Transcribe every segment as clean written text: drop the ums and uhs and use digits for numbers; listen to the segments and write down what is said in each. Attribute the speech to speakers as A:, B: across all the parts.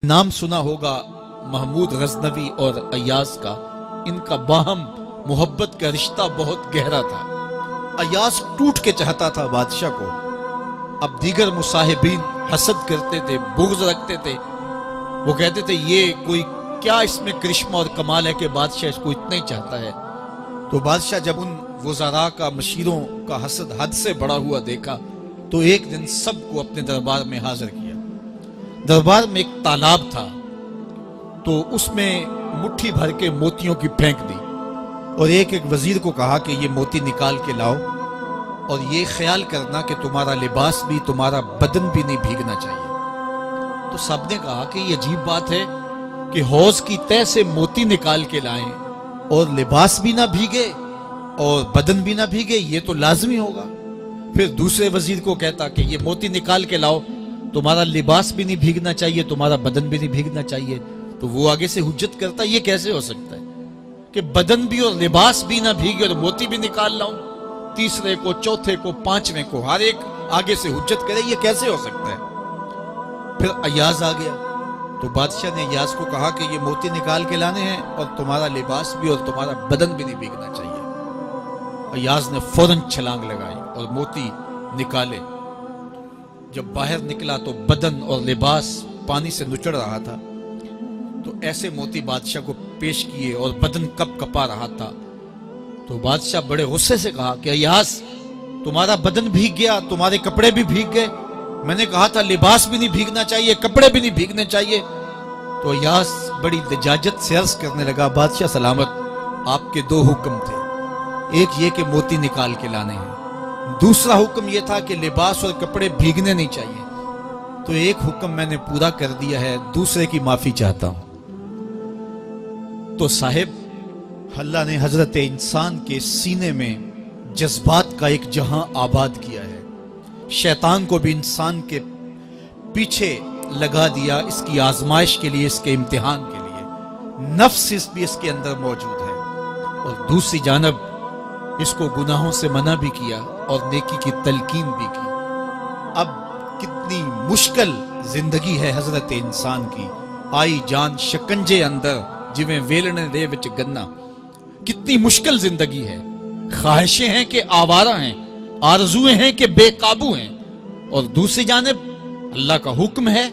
A: نام سنا ہوگا محمود غزنوی اور ایاز کا، ان کا باہم محبت کا رشتہ بہت گہرا تھا۔ ایاز ٹوٹ کے چاہتا تھا بادشاہ کو، اب دیگر مصاحبین حسد کرتے تھے، بغض رکھتے تھے، وہ کہتے تھے یہ کوئی کیا اس میں کرشمہ اور کمال ہے کہ بادشاہ اس کو اتنا ہی چاہتا ہے۔ تو بادشاہ جب ان وزراء کا، مشیروں کا حسد حد سے بڑا ہوا دیکھا تو ایک دن سب کو اپنے دربار میں حاضر کیا۔ دربار میں ایک تالاب تھا، تو اس میں مٹھی بھر کے موتیوں کی پھینک دی، اور ایک ایک وزیر کو کہا کہ یہ موتی نکال کے لاؤ، اور یہ خیال کرنا کہ تمہارا لباس بھی، تمہارا بدن بھی نہیں بھیگنا چاہیے۔ تو سب نے کہا کہ یہ عجیب بات ہے کہ حوض کی تہہ سے موتی نکال کے لائیں اور لباس بھی نہ بھیگے اور بدن بھی نہ بھیگے، یہ تو لازمی ہوگا۔ پھر دوسرے وزیر کو کہتا کہ یہ موتی نکال کے لاؤ، تمہارا لباس بھی نہیں بھیگنا چاہیے، تمہارا بدن بھی نہیں بھیگنا چاہیے۔ تو وہ آگے سے حجت کرتا یہ کیسے ہو سکتا ہے کہ بدن بھی اور لباس بھی نہ بھیگے اور موتی بھی نکال لاؤں؟ تیسرے کو، چوتھے کو، پانچویں کو، ہر ایک آگے سے حجت کرے یہ کیسے ہو سکتا ہے؟ پھر ایاز آ گیا، تو بادشاہ نے ایاز کو کہا کہ یہ موتی نکال کے لانے ہیں اور تمہارا لباس بھی اور تمہارا بدن بھی نہیں بھیگنا چاہیے۔ ایاز نے فوراً چھلانگ لگائی اور موتی نکالے۔ جب باہر نکلا تو بدن اور لباس پانی سے نچڑ رہا تھا، تو ایسے موتی بادشاہ کو پیش کیے اور بدن کپ کپا رہا تھا۔ تو بادشاہ بڑے غصے سے کہا کہ ایاز تمہارا بدن بھیگ گیا، تمہارے کپڑے بھی بھیگ گئے، میں نے کہا تھا لباس بھی نہیں بھیگنا چاہیے، کپڑے بھی نہیں بھیگنے چاہیے۔ تو ایاز بڑی لجاجت سے عرض کرنے لگا، بادشاہ سلامت، آپ کے دو حکم تھے، ایک یہ کہ موتی نکال کے لانے ہیں، دوسرا حکم یہ تھا کہ لباس اور کپڑے بھیگنے نہیں چاہیے۔ تو ایک حکم میں نے پورا کر دیا ہے، دوسرے کی معافی چاہتا ہوں۔ تو صاحب، اللہ نے حضرت انسان کے سینے میں جذبات کا ایک جہاں آباد کیا ہے، شیطان کو بھی انسان کے پیچھے لگا دیا اس کی آزمائش کے لیے، اس کے امتحان کے لیے۔ نفس بھی اس کے اندر موجود ہے، اور دوسری جانب اس کو گناہوں سے منع بھی کیا اور نیکی کی تلقین بھی کی۔ اب کتنی مشکل زندگی ہے حضرت انسان کی، آئی جان شکنجے اندر جویں ویلنے دے وچ گنا، کتنی مشکل زندگی ہے۔ خواہشیں ہیں کہ آوارہ ہیں، آرزویں ہیں کہ بے قابو ہیں، اور دوسری جانب اللہ کا حکم ہے۔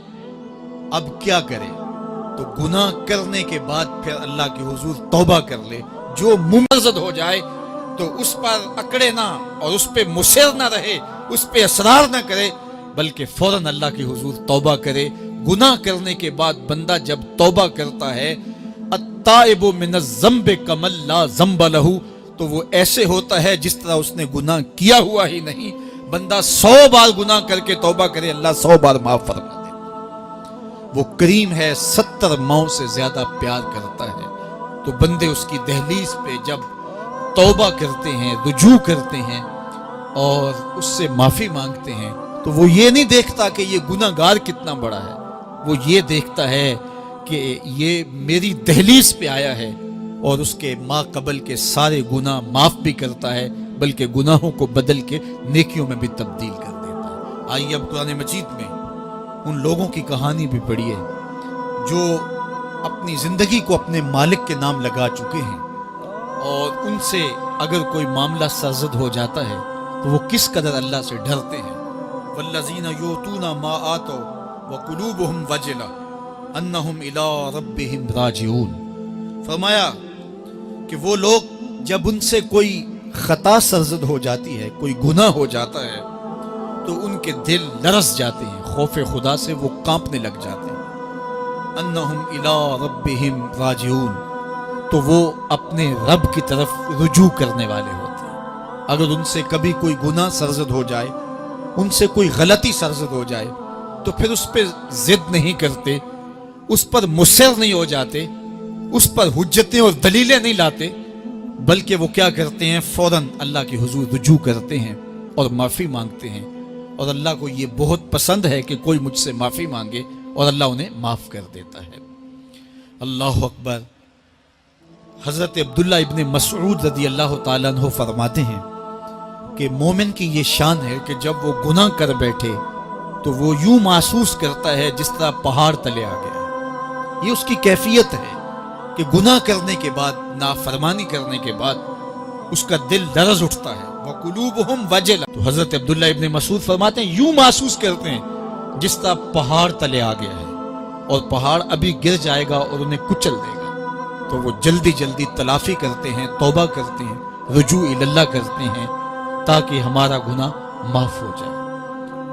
A: اب کیا کرے؟ تو گناہ کرنے کے بعد پھر اللہ کے حضور توبہ کر لے، جو ممرزد ہو جائے تو اس پر اکڑے نہ اور اس پہ مصر نہ رہے، اس پہ اصرار نہ کرے، بلکہ فوراً اللہ کے حضور توبہ کرے۔ گناہ کرنے کے بعد بندہ جب توبہ کرتا ہے، التائب من الذنب کمن لا ذنب لہ، تو وہ ایسے ہوتا ہے جس طرح اس نے گناہ کیا ہوا ہی نہیں۔ بندہ 100 بار گناہ کر کے توبہ کرے، اللہ 100 بار معاف فرما دے۔ وہ کریم ہے، 70 ماؤں سے زیادہ پیار کرتا ہے۔ تو بندے اس کی دہلیز پہ جب توبہ کرتے ہیں، رجوع کرتے ہیں اور اس سے معافی مانگتے ہیں، تو وہ یہ نہیں دیکھتا کہ یہ گناہ گار کتنا بڑا ہے، وہ یہ دیکھتا ہے کہ یہ میری دہلیز پہ آیا ہے، اور اس کے ما قبل کے سارے گناہ معاف بھی کرتا ہے، بلکہ گناہوں کو بدل کے نیکیوں میں بھی تبدیل کر دیتا ہے۔ آئیے اب قرآن مجید میں ان لوگوں کی کہانی بھی پڑھیے جو اپنی زندگی کو اپنے مالک کے نام لگا چکے ہیں، اور ان سے اگر کوئی معاملہ سرزد ہو جاتا ہے تو وہ کس قدر اللہ سے ڈرتے ہیں۔ والذین یؤتون ما آتوا وقلوبہم وجلہ انہم الی ربہم راجعون۔ فرمایا کہ وہ لوگ جب ان سے کوئی خطا سرزد ہو جاتی ہے، کوئی گناہ ہو جاتا ہے، تو ان کے دل لرز جاتے ہیں، خوف خدا سے وہ کانپنے لگ جاتے ہیں۔ انہم الی ربہم راجعون، تو وہ اپنے رب کی طرف رجوع کرنے والے ہوتے ہیں۔ اگر ان سے کبھی کوئی گناہ سرزد ہو جائے، ان سے کوئی غلطی سرزد ہو جائے، تو پھر اس پہ ضد نہیں کرتے، اس پر مصر نہیں ہو جاتے، اس پر حجتیں اور دلیلیں نہیں لاتے، بلکہ وہ کیا کرتے ہیں؟ فوراً اللہ کے حضور رجوع کرتے ہیں اور معافی مانگتے ہیں۔ اور اللہ کو یہ بہت پسند ہے کہ کوئی مجھ سے معافی مانگے، اور اللہ انہیں معاف کر دیتا ہے۔ اللہ اکبر۔ حضرت عبداللہ ابن مسعود رضی اللہ تعالیٰ عنہ فرماتے ہیں کہ مومن کی یہ شان ہے کہ جب وہ گناہ کر بیٹھے تو وہ یوں محسوس کرتا ہے جس طرح پہاڑ تلے آ گیا ہے، یہ اس کی کیفیت ہے کہ گناہ کرنے کے بعد، نافرمانی کرنے کے بعد اس کا دل لرز اٹھتا ہے۔ وَقُلُوبُهُمْ وَجِلَةٌ، تو حضرت عبداللہ ابن مسعود فرماتے ہیں یوں محسوس کرتے ہیں جس طرح پہاڑ تلے آ گیا ہے اور پہاڑ ابھی گر جائے گا اور انہیں کچل دے گا، تو وہ جلدی جلدی تلافی کرتے ہیں، توبہ کرتے ہیں، رجوع اللہ کرتے ہیں تاکہ ہمارا گناہ معاف ہو جائے۔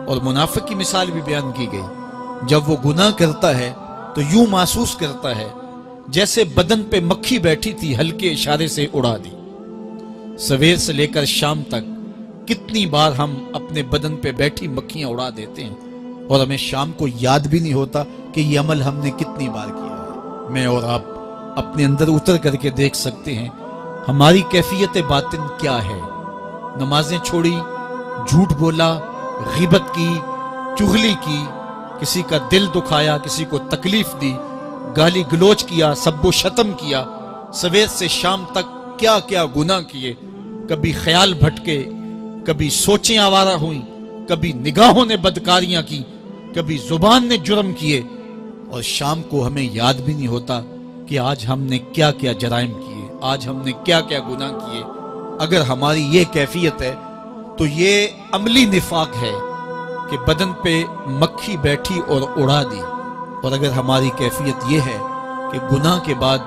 A: اور منافق کی مثال بھی بیان کی گئی، جب وہ گناہ کرتا ہے تو یوں محسوس کرتا ہے جیسے بدن پہ مکھی بیٹھی تھی، ہلکے اشارے سے اڑا دی۔ سویر سے لے کر شام تک کتنی بار ہم اپنے بدن پہ بیٹھی مکھیاں اڑا دیتے ہیں اور ہمیں شام کو یاد بھی نہیں ہوتا کہ یہ عمل ہم نے کتنی بار کیا ہے۔ میں اور آپ اپنے اندر اتر کر کے دیکھ سکتے ہیں ہماری کیفیت باطن کیا ہے۔ نمازیں چھوڑی، جھوٹ بولا، غیبت کی، چغلی کی، کسی کا دل دکھایا، کسی کو تکلیف دی، گالی گلوچ کیا، سب و شتم کیا، سویر سے شام تک کیا کیا گناہ کیے، کبھی خیال بھٹکے، کبھی سوچیں آوارہ ہوئیں، کبھی نگاہوں نے بدکاریاں کی، کبھی زبان نے جرم کیے، اور شام کو ہمیں یاد بھی نہیں ہوتا کہ آج ہم نے کیا کیا جرائم کیے، آج ہم نے کیا کیا گناہ کیے۔ اگر ہماری یہ کیفیت ہے تو یہ عملی نفاق ہے کہ بدن پہ مکھی بیٹھی اور اڑا دی۔ اور اگر ہماری کیفیت یہ ہے کہ گناہ کے بعد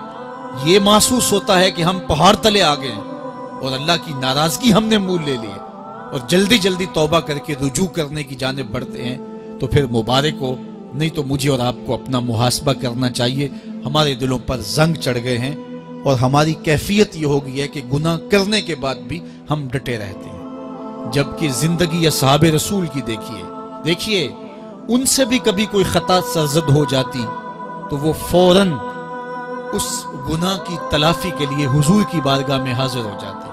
A: یہ محسوس ہوتا ہے کہ ہم پہاڑ تلے آ گئے ہیں اور اللہ کی ناراضگی ہم نے مول لے لی ہے اور جلدی جلدی توبہ کر کے رجوع کرنے کی جانب بڑھتے ہیں، تو پھر مبارک ہو، نہیں تو مجھے اور آپ کو اپنا محاسبہ کرنا چاہیے۔ ہمارے دلوں پر زنگ چڑھ گئے ہیں اور ہماری کیفیت یہ ہو گئی ہے کہ گناہ کرنے کے بعد بھی ہم ڈٹے رہتے ہیں، جبکہ زندگی اصحاب رسول کی دیکھیے ان سے بھی کبھی کوئی خطا سرزد ہو جاتی تو وہ فوراً اس گناہ کی تلافی کے لیے حضور کی بارگاہ میں حاضر ہو جاتے۔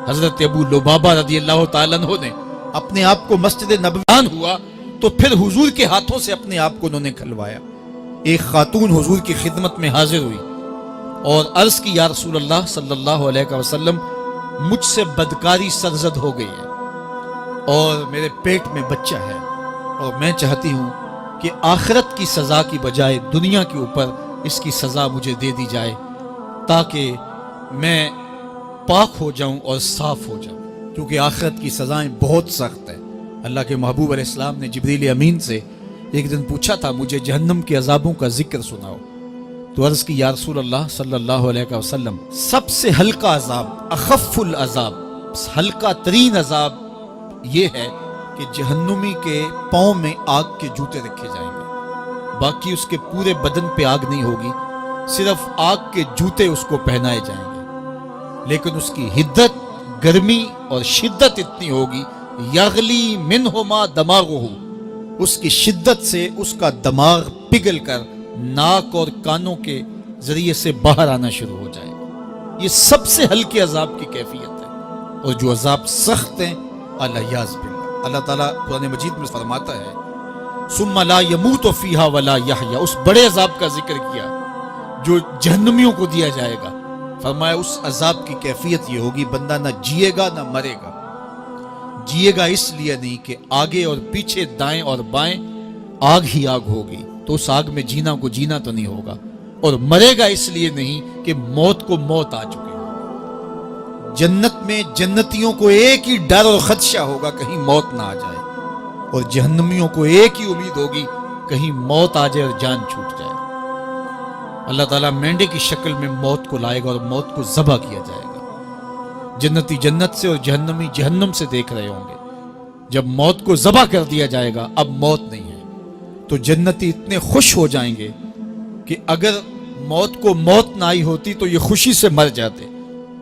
A: حضرت ابو لبابہ رضی اللہ تعالیٰ عنہ نے اپنے آپ کو مسجد نبوی ہوا تو پھر حضور کے ہاتھوں سے اپنے آپ کو انہوں نے کھلوایا۔ ایک خاتون حضور کی خدمت میں حاضر ہوئی اور عرض کی یا رسول اللہ صلی اللہ علیہ وسلم، مجھ سے بدکاری سرزد ہو گئی ہے اور میرے پیٹ میں بچہ ہے اور میں چاہتی ہوں کہ آخرت کی سزا کی بجائے دنیا کے اوپر اس کی سزا مجھے دے دی جائے تاکہ میں پاک ہو جاؤں اور صاف ہو جاؤں، کیونکہ آخرت کی سزائیں بہت سخت ہیں۔ اللہ کے محبوب علیہ السلام نے جبریل امین سے ایک دن پوچھا تھا مجھے جہنم کے عذابوں کا ذکر سناؤ، تو عرض کی یا رسول اللہ صلی اللہ علیہ وسلم، سب سے ہلکا عذاب، اخف العذاب، ہلکا ترین عذاب یہ ہے کہ جہنمی کے پاؤں میں آگ کے جوتے رکھے جائیں گے، باقی اس کے پورے بدن پہ آگ نہیں ہوگی، صرف آگ کے جوتے اس کو پہنائے جائیں گے، لیکن اس کی حدت، گرمی اور شدت اتنی ہوگی، یغلی منہما دماغہ، اس کی شدت سے اس کا دماغ پگھل کر ناک اور کانوں کے ذریعے سے باہر آنا شروع ہو جائے گا۔ یہ سب سے ہلکے عذاب کی کیفیت ہے، اور جو عذاب سخت ہیں الیاذ باللہ، اللہ تعالیٰ قرآن مجید میں فرماتا ہے ثم لا يموت فیہا ولا یحیا، اس بڑے عذاب کا ذکر کیا جو جہنمیوں کو دیا جائے گا، فرمایا اس عذاب کی کیفیت یہ ہوگی بندہ نہ جیے گا نہ مرے گا۔ جیے گا اس لیے نہیں کہ آگے اور پیچھے، دائیں اور بائیں آگ ہی آگ ہوگی، تو اس آگ میں جینا کو جینا تو نہیں ہوگا، اور مرے گا اس لیے نہیں کہ موت کو موت آ چکے ہو۔ جنت میں جنتیوں کو ایک ہی ڈر اور خدشہ ہوگا کہیں موت نہ آ جائے، اور جہنمیوں کو ایک ہی امید ہوگی کہیں موت آ جائے اور جان چھوٹ جائے۔ اللہ تعالیٰ مینڈے کی شکل میں موت کو لائے گا اور موت کو ذبح کیا جائے گا، جنتی جنت سے اور جہنمی جہنم سے دیکھ رہے ہوں گے۔ جب موت کو ذبح کر دیا جائے گا، اب موت نہیں ہے، تو جنتی اتنے خوش ہو جائیں گے کہ اگر موت کو موت نہ آئی ہوتی تو یہ خوشی سے مر جاتے،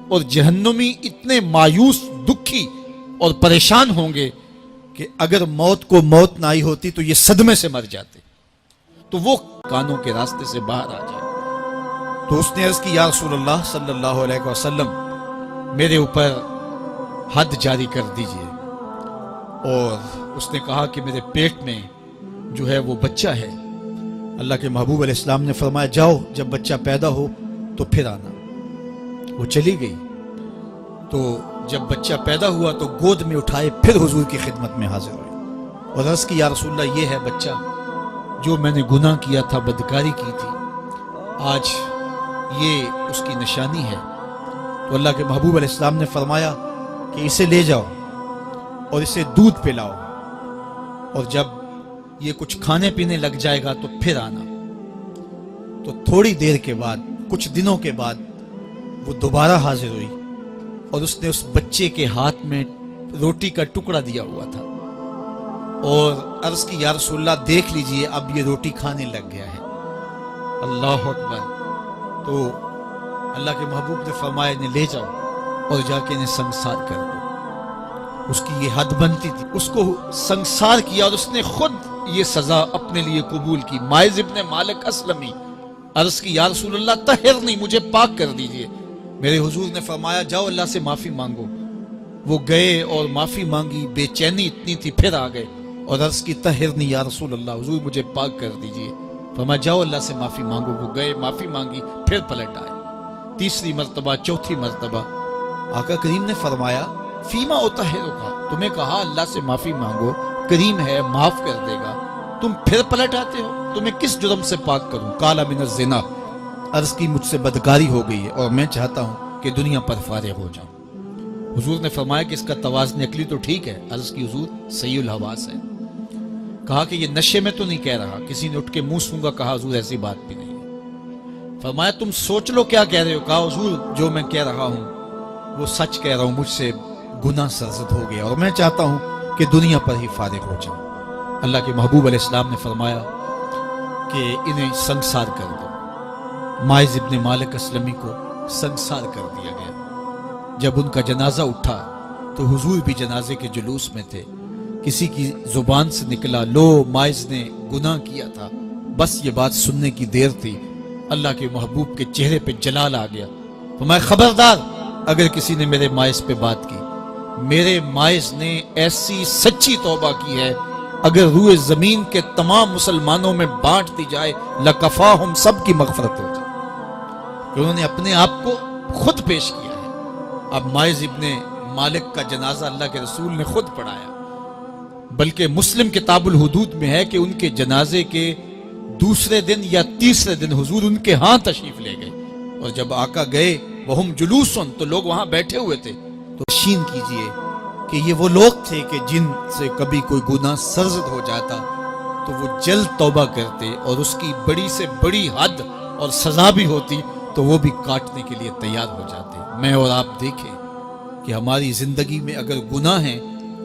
A: اور جہنمی اتنے مایوس، دکھی اور پریشان ہوں گے کہ اگر موت کو موت نہ آئی ہوتی تو یہ صدمے سے مر جاتے، تو وہ کانوں کے راستے سے باہر آ جائے۔ تو اس نے عرض کی یا رسول اللہ صلی اللہ علیہ وسلم، میرے اوپر حد جاری کر دیجئے، اور اس نے کہا کہ میرے پیٹ میں جو ہے وہ بچہ ہے۔ اللہ کے محبوب علیہ السلام نے فرمایا جاؤ، جب بچہ پیدا ہو تو پھر آنا۔ وہ چلی گئی، تو جب بچہ پیدا ہوا تو گود میں اٹھائے پھر حضور کی خدمت میں حاضر ہوئے اور عرض کی یا رسول اللہ، یہ ہے بچہ جو میں نے گناہ کیا تھا، بدکاری کی تھی، آج یہ اس کی نشانی ہے۔ تو اللہ کے محبوب علیہ السلام نے فرمایا کہ اسے لے جاؤ اور اسے دودھ پلاؤ، اور جب یہ کچھ کھانے پینے لگ جائے گا تو پھر آنا۔ تو تھوڑی دیر کے بعد، کچھ دنوں کے بعد وہ دوبارہ حاضر ہوئی اور اس نے اس بچے کے ہاتھ میں روٹی کا ٹکڑا دیا ہوا تھا، اور عرض کی یا رسول اللہ دیکھ لیجئے اب یہ روٹی کھانے لگ گیا ہے۔ اللہ اکبر۔ تو اللہ کے محبوب نے فرمایا انہیں لے جاؤ اور جا کے انہیں سنسار کر دو۔ اس کی یہ حد بنتی تھی، اس کو سنسار کیا اور اس نے خود یہ سزا اپنے لیے قبول کی۔ مائز ابن مالک اسلمی عرض کی یا رسول اللہ طہرنی، مجھے پاک کر دیجئے۔ میرے حضور نے فرمایا جاؤ اللہ سے معافی مانگو۔ وہ گئے اور معافی مانگی، بے چینی اتنی تھی، پھر آ گئے اور عرض کی طہرنی یا رسول اللہ، حضور مجھے پاک کر دیجئے۔ فرمایا جاؤ اللہ سے معافی مانگو۔ وہ گئے، معافی مانگی، پھر پلٹ آئے، تیسری مرتبہ، چوتھی مرتبہ۔ آقا کریم نے فرمایا فیما اطہرک، تمہیں کہا اللہ سے معافی مانگو، کریم ہے معاف کر دے گا، تم پھر پلٹ آتے ہو، تمہیں کس جرم سے پاک کروں؟ قال من الزنا، عرض کی مجھ سے بدکاری ہو گئی ہے اور میں چاہتا ہوں کہ دنیا پر فارغ ہو جاؤں۔ حضور نے فرمایا کہ اس کا توازن عقلی تو ٹھیک ہے، عرض کی حضور صحیح الحواس ہے۔ کہا کہ یہ نشے میں تو نہیں کہہ رہا، کسی نے اٹھ کے منہ سونگا، کہا حضور ایسی بات بھی نہیں ہے۔ فرمایا تم سوچ لو کیا کہہ رہے ہو؟ کہا حضور جو میں کہہ رہا ہوں وہ سچ کہہ رہا ہوں، مجھ سے گناہ سرزد ہو گیا اور میں چاہتا ہوں کہ دنیا پر ہی فارغ ہو جاؤں۔ اللہ کے محبوب علیہ السلام نے فرمایا کہ انہیں سنسار کر دو۔ مائز ابن مالک اسلمی کو سنسار کر دیا گیا۔ جب ان کا جنازہ اٹھا تو حضور بھی جنازے کے جلوس میں تھے۔ کسی کی زبان سے نکلا لو مائز نے گناہ کیا تھا، بس یہ بات سننے کی دیر تھی، اللہ کے محبوب کے چہرے پہ جلال آ گیا۔ فرمایا خبردار اگر کسی نے میرے مائز پہ بات کی، میرے مائز نے ایسی سچی توبہ کی ہے اگر روئے زمین کے تمام مسلمانوں میں بانٹ دی جائے لکفاہم، سب کی مغفرت ہو جائے، کہ انہوں نے اپنے آپ کو خود پیش کیا ہے۔ اب مائز ابن مالک کا جنازہ اللہ کے رسول نے خود پڑھایا، بلکہ مسلم کتاب الحدود میں ہے کہ ان کے جنازے کے دوسرے دن یا تیسرے دن حضور ان کے ہاں تشریف لے گئے، اور جب آقا گئے وہم جلوسن، تو لوگ وہاں بیٹھے ہوئے تھے، تو یقین کیجئے کہ یہ وہ لوگ تھے کہ جن سے کبھی کوئی گناہ سرزد ہو جاتا تو وہ جلد توبہ کرتے، اور اس کی بڑی سے بڑی حد اور سزا بھی ہوتی تو وہ بھی کاٹنے کے لیے تیار ہو جاتے۔ میں اور آپ دیکھیں کہ ہماری زندگی میں اگر گناہ ہیں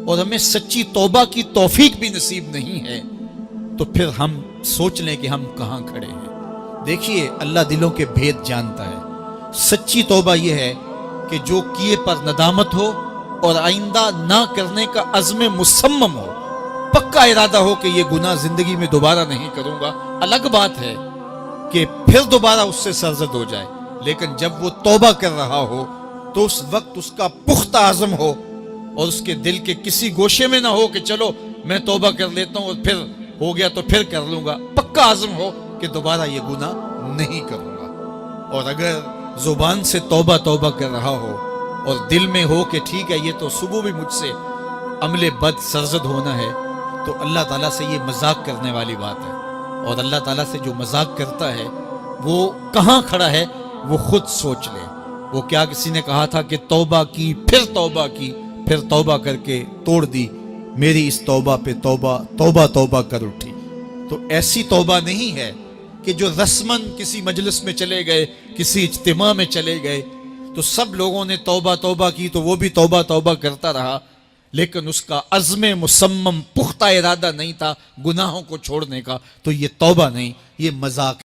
A: اور ہمیں سچی توبہ کی توفیق بھی نصیب نہیں ہے تو پھر ہم سوچ لیں کہ ہم کہاں کھڑے ہیں۔ دیکھیے اللہ دلوں کے بھید جانتا ہے۔ سچی توبہ یہ ہے کہ جو کیے پر ندامت ہو اور آئندہ نہ کرنے کا عزم مصمم ہو، پکا ارادہ ہو کہ یہ گناہ زندگی میں دوبارہ نہیں کروں گا۔ الگ بات ہے کہ پھر دوبارہ اس سے سرزد ہو جائے، لیکن جب وہ توبہ کر رہا ہو تو اس وقت اس کا پختہ عزم ہو اور اس کے دل کے کسی گوشے میں نہ ہو کہ چلو میں توبہ کر لیتا ہوں اور پھر ہو گیا تو پھر کر لوں گا۔ پکا عزم ہو کہ دوبارہ یہ گناہ نہیں کروں گا۔ اور اگر زبان سے توبہ توبہ کر رہا ہو اور دل میں ہو کہ ٹھیک ہے یہ تو صبح بھی مجھ سے عمل بد سرزد ہونا ہے، تو اللہ تعالیٰ سے یہ مذاق کرنے والی بات ہے، اور اللہ تعالیٰ سے جو مذاق کرتا ہے وہ کہاں کھڑا ہے وہ خود سوچ لے۔ وہ کیا کسی نے کہا تھا کہ توبہ کی، پھر توبہ کر کے توڑ دی، میری اس توبہ پہ توبہ کر اٹھی۔ تو ایسی توبہ نہیں ہے کہ جو رسماً کسی مجلس میں چلے گئے، کسی اجتماع میں چلے گئے تو سب لوگوں نے توبہ کی تو وہ بھی توبہ کرتا رہا، لیکن اس کا عزم مصمم پختہ ارادہ نہیں تھا گناہوں کو چھوڑنے کا، تو یہ توبہ نہیں، یہ مذاق